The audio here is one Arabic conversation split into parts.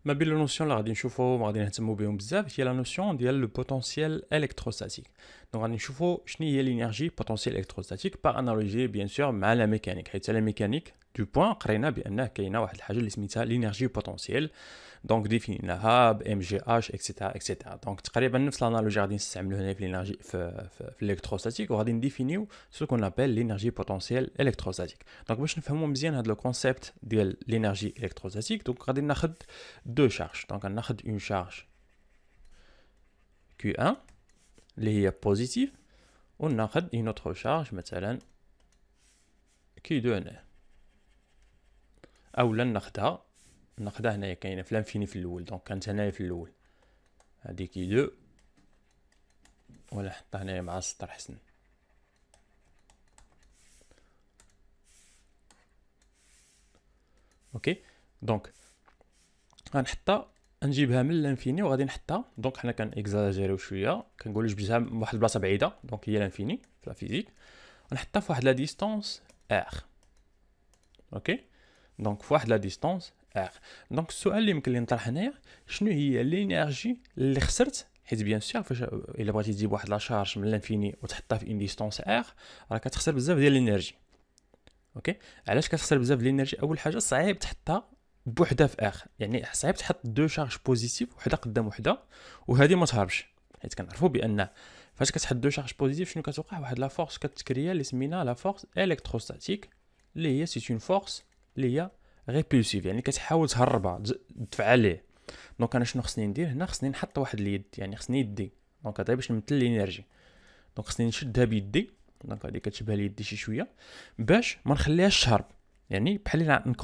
ما بين لو نوسيون اللي غادي نشوفو وغادي نهتمو بهم بزاف هي لا نوسيون ديال لو بوتونسييل الكتروستاتيك. دونك غادي نشوفو شنو هي لينيرجي بوتونسييل الكتروستاتيك باغ انالوجي بيان سور مع لا ميكانيك، حيت لا ميكانيك دو بوين قرينا بانه كاينه واحد الحاجه اللي سميتها لينيرجي بوتونسييل، دونك ديفينيناها ب ام جي اش اكسيتيرا اكسيتيرا. دونك تقريبا نفس الانالوجي غادي نستعملو هنا في لينيرجي في الالكتروستاتيك، وغادي نديفينيو سو كون ابل لينيرجي بوتونسييل الكتروستاتيك. دونك باش نفهمو مزيان هذا لو كونسيبت ديال لينيرجي الكتروستاتيك، دونك غادي ناخذ دو شارج. دونك غناخذ اون شارج Q1 اللي هي بوزيتيف، وناخذ اون اوتر شارج مثلا Q2 هنا، اولا ناخذها هنايا كاينه في لانفيني في الاول، دونك كانت هنايا في الاول هادي Q2، ولا نحطها هنايا مع السطر حسن. اوكي دونك غنحطها نجيبها من لانفيني وغادي نحطها، دونك حنا كنكزاجيريو شويه كنقولوا جبتها من واحد البلاصه بعيده، دونك هي لانفيني في لا فيزيك، ونحطها في واحد لا ديستونس ار. اوكي دونك في واحد لا ديستونس ار. دونك السؤال اللي يمكن لي نطرح هنايا، شنو هي لينيرجي اللي خسرت؟ حيت بيان سور فاش الا بغيتي تجيب واحد لا شارج من لانفيني وتحطها في ان ديستونس ار راه كتخسر بزاف ديال الانرجي. اوكي علاش كتخسر بزاف ديال الانرجي؟ اول حاجه صعيب تحطها بوحده في اخ، يعني صعيب تحط دو شارج بوزيتيف وحده قدام وحده وهذه ما تهربش، حيت كنعرفوا بان فاش كتحط دو شارج بوزيتيف شنو كتوقع؟ واحد لا فورس كتكريا اللي سمينا لا فورس الكتروستاتيك، اللي هي سي اون فورس اللي هي ريبولسيف، يعني كتحاول تهربها تدفع عليه. دونك انا شنو خصني ندير هنا؟ خصني نحط واحد اليد، يعني خصني يدي، دونك هذا باش نمثل الانرجي. دونك خصني نشدها بيدي، دونك هذه كتشبه لي يدي شي شويه باش ما نخليهاش تهرب، يعني بحال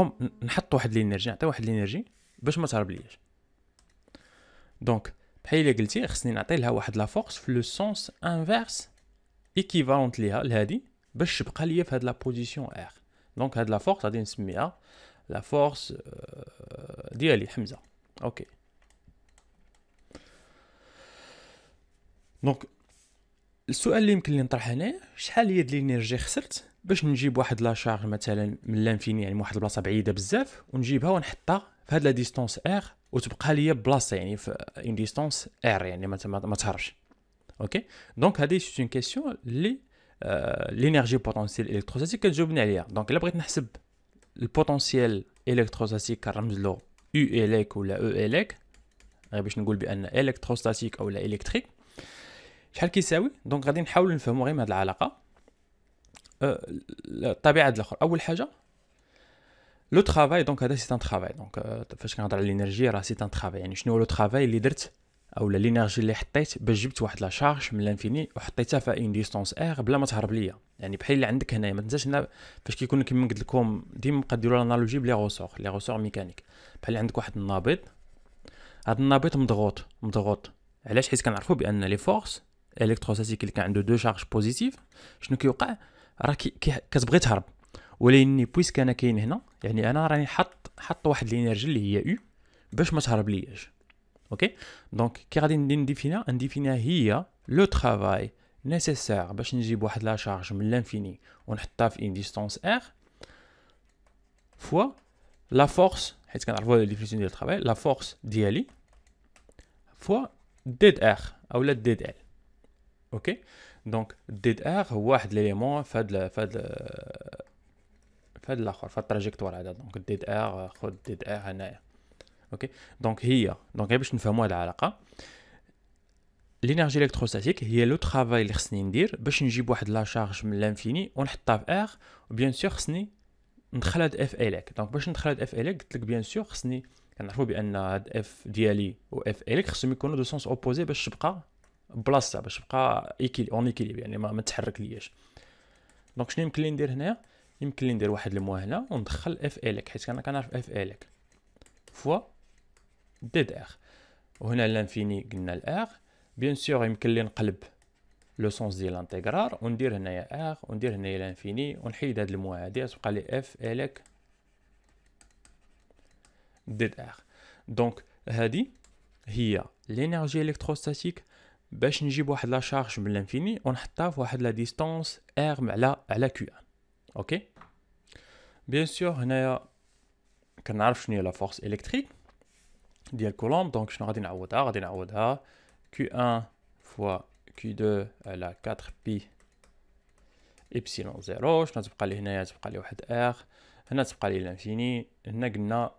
نحط واحد الانرجي، نعطي واحد الانرجي باش ما تهرب لياش. دونك بحال الا قلتي خصني نعطي لها واحد لا فورس في لو سونس انفيرس ايكيفالونت ليها لهادي باش تبقى ليا في هاد لا بوزيسيون ار. دونك هاد لا فورس غادي نسميها لا فورس ديالي حمزه. اوكي دونك السؤال اللي يمكن لي نطرح هنا، شحال هي د الانرجي خسرت باش نجيب واحد لا شارج مثلا من لانفيني، يعني من واحد البلاصه بعيده بزاف، ونجيبها ونحطها في هاد لا ديستونس ار وتبقى ليا بلاصه، يعني في ان ديستونس ار، يعني ما تهربش. اوكي دونك هذه سي اون كيسيون اللي لينيرجي بوتونسييل الكتروستاتيك كتجاوبني عليها. دونك الا بغيت نحسب البوتونسييل الكتروستاتيك كنرمز له يو اليك ولا او اليك، غير باش نقول بان الكتروستاتيك او لا الكتريك شحال كيساوي. دونك غادي نحاول نفهموا غير من هذه العلاقه الطبيعه الاخر. اول حاجه لو ترافاي، دونك هذا سي ان ترافاي، دونك فاش كنهضر على الانرجي راه سي ان ترافاي، يعني شنو هو لو ترافاي اللي درت او الانرجي اللي حطيت باش جبت واحد لا شارج من لانفيني وحطيتها في ان ديستونس ار بلا ما تهرب ليا. يعني بحال اللي عندك هنايا، ما تنساش هنا فاش كيكون كيما قلت لكم ديما نديروا الانالوجي بلي غوسور، لي غوسور ميكانيك. بحال اللي عندك واحد النابض، هذا النابض مضغوط علاش؟ حيت كنعرفوا بان لي فورس الكتروستاتيك اللي كان عنده دو شارج بوزيتيف شنو كيوقع؟ راه كتبغي تهرب، ولكن بويسك انا كاين هنا، يعني انا راني حط واحد الانرجي اللي هي يو باش ما تهرب لياش. اوكي دونك كي غادي نديفينيها هي لو ترافاي نيسيسير باش نجيب واحد لا شارج من لانفيني ونحطها في ان ديستونس ار فوا لا فورس، حيت كنعرفوا لا ديفينيسيون ديال الترافاي، لا فورس ديالي فوا ديد ار او لا ديد ال. اوكي دونك ديد ار هو واحد ليليمون فهاد الاخر في التراجيكتوار هذا. دونك ديد ار خذ ديد ار هنايا. اوكي دونك غير باش نفهموا هاد العلاقه، لينيرجي الكتروستاتيك هي لو ترافاي اللي خصني ندير باش نجيب واحد لا شارج من لانفيني ونحطها في ار، وبيان سور خصني ندخل هاد اف اليك. دونك باش ندخل هاد اف اليك قلت لك بيان سور خصني كنعرفوا بان هاد اف ديالي و اف اليك خصهم يكونوا دو سونس اوبوزي باش تبقى بلاصتها، باش تبقى اون ايكيليبر، يعني ما تحرك لياش. دونك شنو يمكن لي ندير هنايا؟ يمكن لي ندير واحد الموا هنا وندخل اف اليك، حيت انا كنعرف اف اليك فوا ديد ار، وهنا لانفيني قلنا الار. بيان سور يمكن لي نقلب لو سونس ديال الانتيغرال وندير هنايا ار وندير هنايا لانفيني ونحيد هاد الموا هادي تبقى لي اف اليك ديد ار. دونك هادي هي لينيرجي الكتروستاتيك باش نجيب واحد لا شارج من لانفيني ونحطها في واحد لا ديستونس ار على كيو ان. اوكي بيان سور هنايا كنعرف شنو هي لا فورس الكتريك، ديال كولومب. دونك شنو غادي نعوضها؟ غادي نعوضها Q1 fois Q2 على 4 بي إبسيلون زيرو. شنو تبقى لي هنايا؟ تبقى لي واحد R، هنا تبقى لي لانفيني، هنا قلنا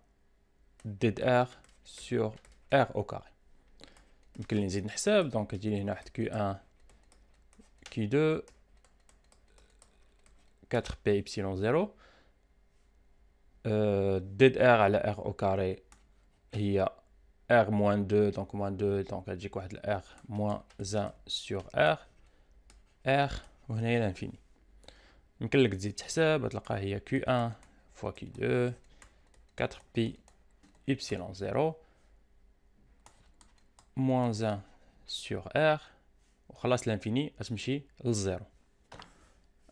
ديد R sur R au carré. يمكن لي نزيد نحسب، دونك تجيني هنا واحد Q1 Q2 4 بي إبسيلون زيرو ديد R على R au carré هي R moins 2, donc moins 2, donc elle dit quoi de R moins 1 sur R, R وهنا l'infini. يمكن لك تزيد تحسب تلقى هي Q1 fois Q2 4 pi epsilon 0 moins 1 sur R وخلاص l'infini غتمشي للزيرو.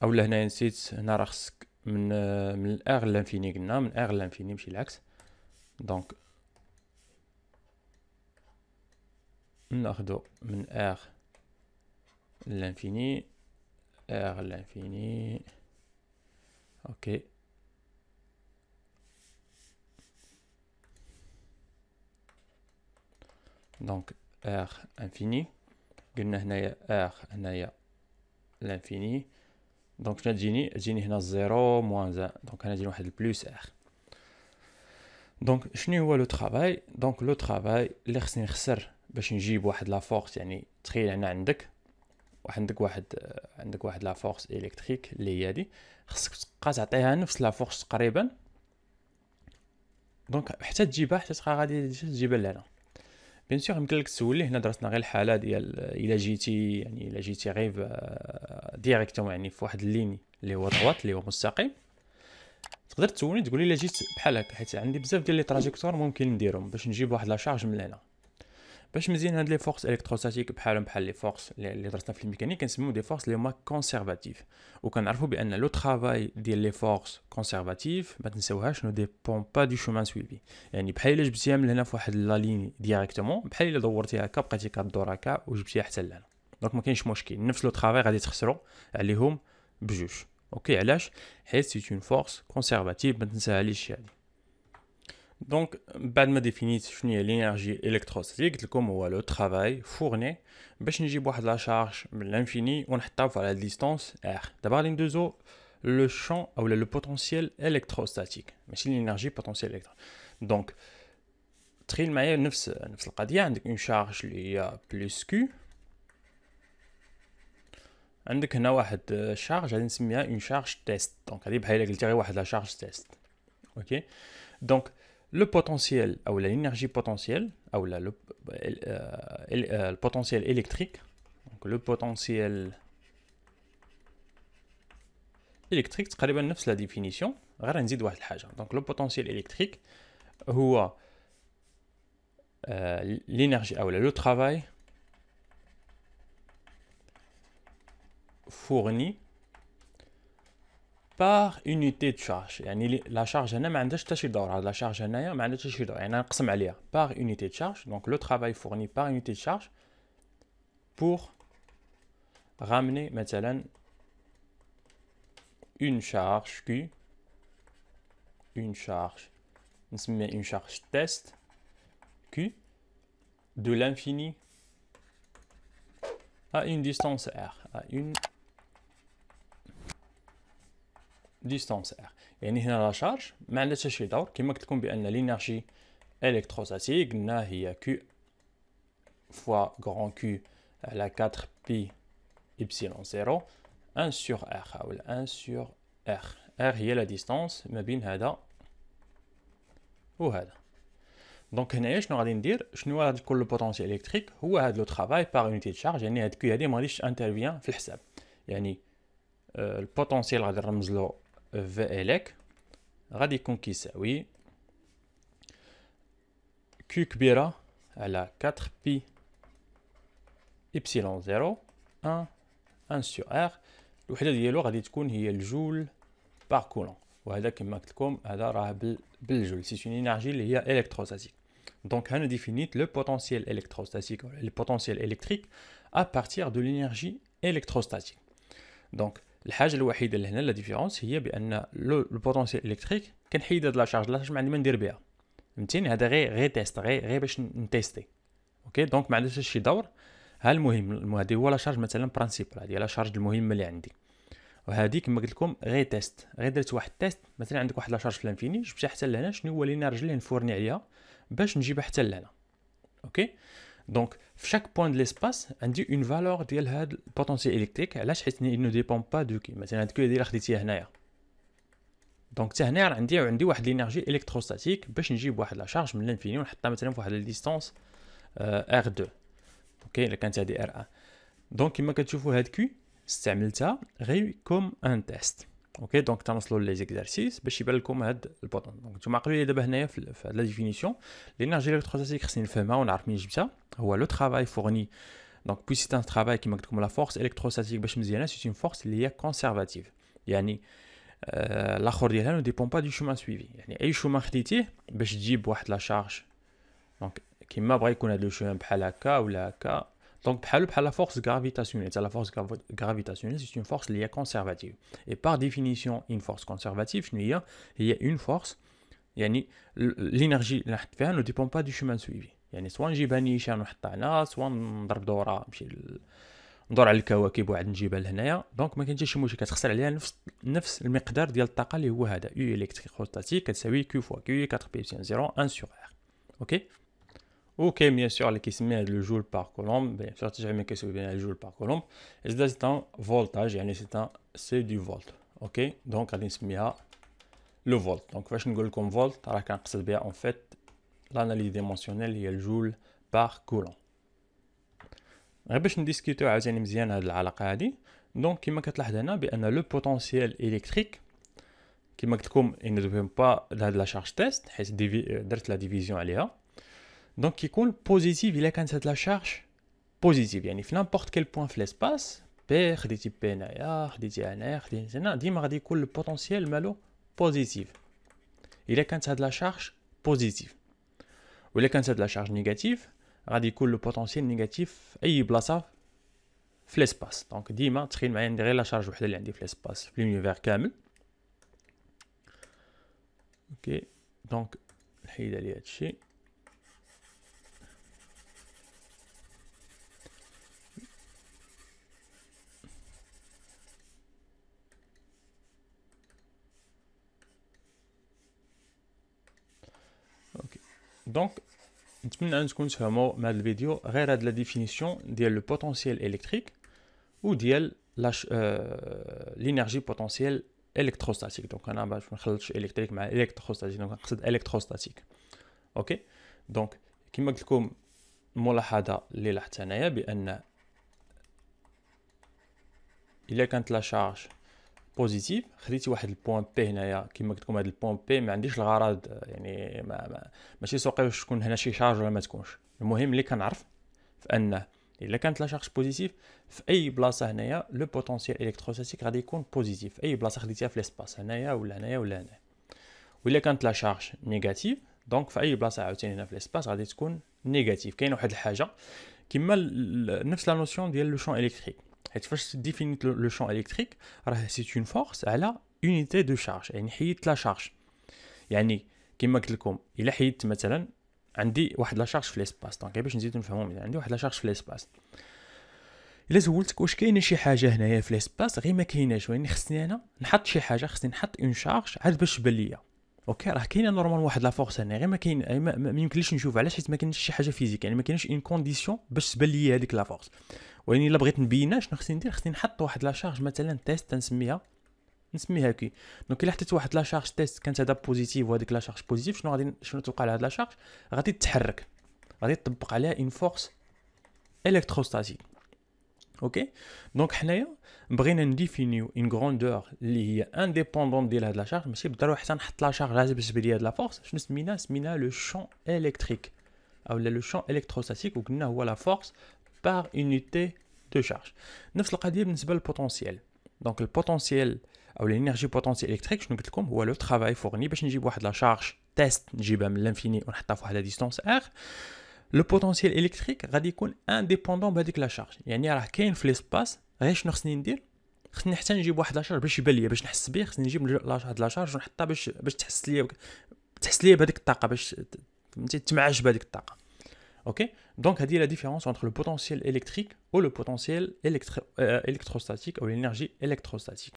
اولا هنا نسيت، هنا راه خصك من R l'infini قلنا، من R l'infini ماشي العكس. دونك ناخدو من R l'infini، R l'infini، اوكي. دونك R infini قلنا هنايا R هنايا l'infini، دونك شنو تجيني هنا 0 موان 1، دونك هنا تجيني واحد البلوس R. دونك شنو هو لو ترافاي؟ دونك لو ترافاي اللي خصني نخسر باش نجيب واحد لا فورس، يعني تخيل هنا عندك لا فورس الكتريك اللي هي هادي، خصك تبقى تعطيها نفس لا فورس تقريبا، دونك حتى تجيبها، حتى تبقى غادي تجيبها لهنا. بيان سور يمكن لك تسولي، هنا درسنا غير الحاله ديال الا جيتي غير ديريكتومون يعني في واحد اللين اللي هو droite اللي هو مستقيم، تقدر تسولني تقول لي الا جيت بحال هكا، حيت عندي بزاف ديال لي تراجيكتور ممكن نديرهم باش نجيب واحد لا شارج من هنا. باش مزيان هاد لي فورس الكتروستاتيك بحال لي فورس اللي درسنا في الميكانيك كنسميو دي فورس اللي هما كونسيرفاتيف، وكنعرفوا بان لو ترافاي ديال لي فورس كونسيرفاتيف ما تنساوهاش نو ديبون با دو شومان سويفي، يعني بحال الا جبتيها من هنا في واحد لا لين ديريكتومون، بحال الا دورتيها هكا بقيتي كدور هكا وجبتيها حتى لهنا، دونك ما كاينش مشكل، نفس لو ترافاي غادي تخسروا عليهم بجوج. اوكي علاش؟ حيت سي اون فورس كونسيرفاتيف، ما تنساهاليش هادي. دونك بعد ما ديفينيت شنو هي لينيرجي الكتروستاتيك، قلت لكم هو لو ترافاي فورني باش نجيب واحد لا شارج من لانفيني ونحطها في لا ديستانس ار. دابا غادي ندوزو لو شون اولا لو بوتونسييل الكتروستاتيك، ماشي لينيرجي، بوتونسييل الكترو. دونك تخيل معايا نفس القضيه، عندك اون شارج اللي هي بلس كيو، عندك هنا واحد شارج غادي نسميها اون شارج تيست، دونك هذه بحال قلتي غير واحد لا شارج تيست. اوكي دونك le potentiel ou l'énergie potentielle ou le potentiel électrique, donc le potentiel électrique تقريبا نفس la définition، غير نزيد واحد الحاجه. donc le potentiel électrique هو l'énergie ou le travail fourni par unité de charge، يعني لا شارج هنا ما عندهاش حتى شي دور، هاد لا شارج هنايا ما عندهاش حتى شي دور، يعني نقسم عليها par unité de charge. donc le travail fourni par unité de charge pour ramener مثلا une charge Q، une charge نسميها une charge test Q de l'infini à une distance R، à une distance R. يعني هنا لا شارج ما عندها حتى شي دور، كما قلت لكم بان لينيرجي الكتروستاتيك قلنا هي Q fois grand Q على 4 pi epsilon 0 1 sur R ou 1 sur R. R هي لا ديستانس ما بين هذا وهذا. دونك هنايا شنو غادي ندير؟ شنو غادي يكون لو بوتونسييل الكتريك؟ هو هذا لو ترافاي باغ يونيتي دو شارج، يعني هاد كيو هادي ما غاديش انترفيان في الحساب، يعني البوتونسييل غادي نرمز له في الك، غادي يكون كيساوي كيو كبيره على 4 بي إبسيلون 0 1 سو ار. الوحده ديالو غادي تكون هي الجول باغ كولون، وهذا كما قلت لكم هذا راه بالجول، سي اون انرجي اللي هي الكتروستاتيك. دونك هنا ديفينيت لو بوتونسييل الكتروستاتيك ولا لو بوتونسييل الكتريك ا بارتير دو لينيرجي الكتروستاتيك. دونك الحاجه الوحيده اللي هنا لا ديفيرونس هي بان لو بوتونسييل الكتريك كنحيد هاد لا شارج، لا شارج ما عندي ما ندير بها، فهمتيني؟ هذا غير تيست، غير باش نتيستي. اوكي دونك ما عندهاش شي دور. ها المهم هذه هو لا شارج مثلا برانسيبال، هذه لا شارج المهمه اللي عندي. وهذه كما قلت لكم غير تيست، غير درت واحد تيست. مثلا عندك واحد لا شارج في لانفيني، جبتها حتى لهنا، شنو هو الانرجي اللي نفورني عليها باش نجيبها حتى لهنا. اوكي دونك في شاك بوين دو ليسباس عندي اون فالور ديال هاد البوتونسيال الكتريك. علاش؟ حيت نو ديبون با دو كي. مثلا هاد كي ديال خديتيها هنايا، دونك حتى هنا عندي واحد لينيرجي الكتروستاتيك باش نجيب واحد لا شارج من لانفيني ونحطها مثلا في واحد الديستانس ار 2. اوكي الا كانت هذه ار 1. دونك كما كتشوفوا هاد كي استعملتها غير كوم ان تيست. اوكي دونك تنوصلوا لي زيكزارسيس باش يبان لكم هاد البوطون. دونك نتوما عقلوا لي دابا هنايا في هاد لا ديفينيسيون لينيرجي الكتروستاتيك خصني نفهمها ونعرف منين جبتها. هو لو ترافاي فورني، دونك بوي سيت ان ترافاي كما قلت لكم لا فورس الكتروستاتيك باش مزيانه سي اون فورس اللي هي كونسيرفاتيف، يعني الاخر ديالها نو ديبون با دو شومان سويفي. يعني اي شومان خديتيه باش تجيب واحد لا شارج، دونك كيما بغا يكون هذا لو شومان بحال هكا ولا هكا، دونك بحال لا فورس غرافيتاسيونيل. لا فورس غرافيتاسيونيل سي اون فورس اللي هي كونسيرفاتيف. اي بار ديفينيسيون اون فورس كونسيرفاتيف شنو هي؟ هي اون فورس يعني الانرجي اللي نحط فيها نو ديبون با دو شومان سويفي. يعني سوا نجيبها نيشان ونحطها هنا، سوا نضرب دوره نمشي ندور على الكواكب وعاد نجيبها لهنايا. دونك ما كاين حتى شي مشكل، كتخسر عليها نفس المقدار ديال الطاقه اللي هو هذا يو الكتروستاتيك كتساوي كيو فوا كيو 4 بي بسين 0 1 سور ار. اوكي اوكي بيان سور اللي كيسمي هذا لو جول بار كولومب، بيان سور تجمع كيساوي بين الجول بار كولومب. زاد سي ان فولتاج، يعني سي دو فولت. اوكي دونك غادي نسميها لو فولت. دونك فاش نقول لكم فولت راه كنقصد بها اون فيت لاناليز ديمونسيونيل هي الجول بار كولومب. غير باش نديسكوتيو عاوتاني مزيان هاد العلاقه هادي. دونك كما كتلاحظ هنا بان لو بوتونسييل الكتريك كما قلت لكم ان دو ديبون با هاد لا شارج تيست حيت درت لا ديفيزيون عليها. دونك كيكون بوزيتيف الا كانت هاد لا شارج بوزيتيف، يعني في نامبورط كيل بوين في ليسباس بي، خديتي بي هنايا خديتي هنايا خديتي هنا، ديما غادي يكون البوتونسييل مالو بوزيتيف الا كانت هاد لا شارج بوزيتيف. ولا كانت هاد لا شارج نيجاتيف غادي يكون لو بوتونسييل نيجاتيف في اي بلاصه في ليسباس. دونك ديما تخيل معايا ندير غير لا شارج وحده اللي عندي في ليسباس في لونيفير كامل. اوكي دونك نحيد عليه هادشي. اوكي دونك نتمنى ان تكونوا تفهموا من هذا الفيديو غير هاد لا ديفينيسيون ديال لو بوتونسييل الكتريك وديال لينيرجي بوتونسييل الكتروستاتيك. دونك انا باش ما نخلطش الكتريك مع الكتروستاتيك، دونك نقصد الكتروستاتيك. اوكي دونك كما قلت لكم الملاحظه اللي لاحظت هنايا بان الا كانت لا شارج بوزيتيف خديتي واحد البوان بي هنايا. كما قلت لكم هذا البوان بي ما عنديش الغرض يعني ماشي سوقي واش تكون هنا شي شارج ولا ما تكونش. المهم اللي كنعرف فانه الا كانت لا شارج بوزيتيف في اي بلاصه هنايا لو بوتونسييل الكتروستاتيك غادي يكون بوزيتيف في اي بلاصه خديتيها في ليسباس هنايا ولا هنايا ولا هنايا. ولا كانت لا شارج نيجاتيف دونك في اي بلاصه عاوتاني هنا في ليسباس غادي تكون نيجاتيف. كاين واحد الحاجه كما نفس لا نوسيون ديال لو شون الكتريك، حيت فاش ديفينيت لو شون الكتريك راه سي اون فورس على اونيتي دو شارج، يعني حيدت لا شارج. يعني كما قلت لكم الا حيدت مثلا عندي واحد لا شارج في ليسباس، دونك باش نزيدو نفهمو عندي واحد لا شارج في ليسباس. الا سولتك واش كاينه شي حاجه هنايا في ليسباس غير ما كايناش، يعني خصني انا نحط شي حاجه، خصني نحط اون شارج عاد باش تبان ليا. اوكي راه كاينه نورمال واحد لا فورس هنا غير ما كاين ما يمكنليش نشوف. علاش؟ حيت ما كاينش شي حاجه فيزيك، يعني ما كاينش اون كونديسيون باش تبان ليا هذيك لا فورس. ولكن الا بغيت نبينها شنو خصني ندير؟ خصني نحط واحد لا شارج مثلا تيست نسميها كي. دونك الا حطيت واحد لا شارج تيست كانت هذا بوزيتيف وهذيك لا شارج بوزيتيف، شنو توقع لهاد لا شارج؟ غادي تتحرك، غادي تطبق عليها اون فورس الكتروستاتيك. اوكي دونك حنايا بغينا نديفينيو اون غروندور اللي هي انديبوندون ديال هاد لا شارج، ماشي بالضروره حتى نحط لا شارج عاد باش تبان لي هاد لا فورس. شنو سمينا لو شون الكتريك او لو شون الكتروستاتيك، وقلنا هو لا فورس بار اونيتي دو شارج. نفس القضيه بالنسبه للبوتونسييل. دونك البوتونسييل او لينيرجي بوتونسييل الكتريك شنو قلت لكم هو لو ترافاي فورني باش نجيب واحد لا شارج تيست نجيبها من لانفيني ونحطها في واحد لا ديستانس ار. لو بوتونسييل الكتريك غادي يكون انديبوندون بهذيك لا شارج، يعني راه كاين في ليسباس. غير شنو خصني ندير؟ خصني حتى نجيب واحد لا شارج باش يبان ليا، باش نحس بيه خصني نجيب هاد لا شارج ونحطها باش تحس ليا تحس ليا بهذيك الطاقه باش فهمتي تمعش بهذيك الطاقه. اوكي دونك هذه لا ديفيرونس entre le potentiel électrique ou le potentiel électrostatique ou l'énergie électrostatique.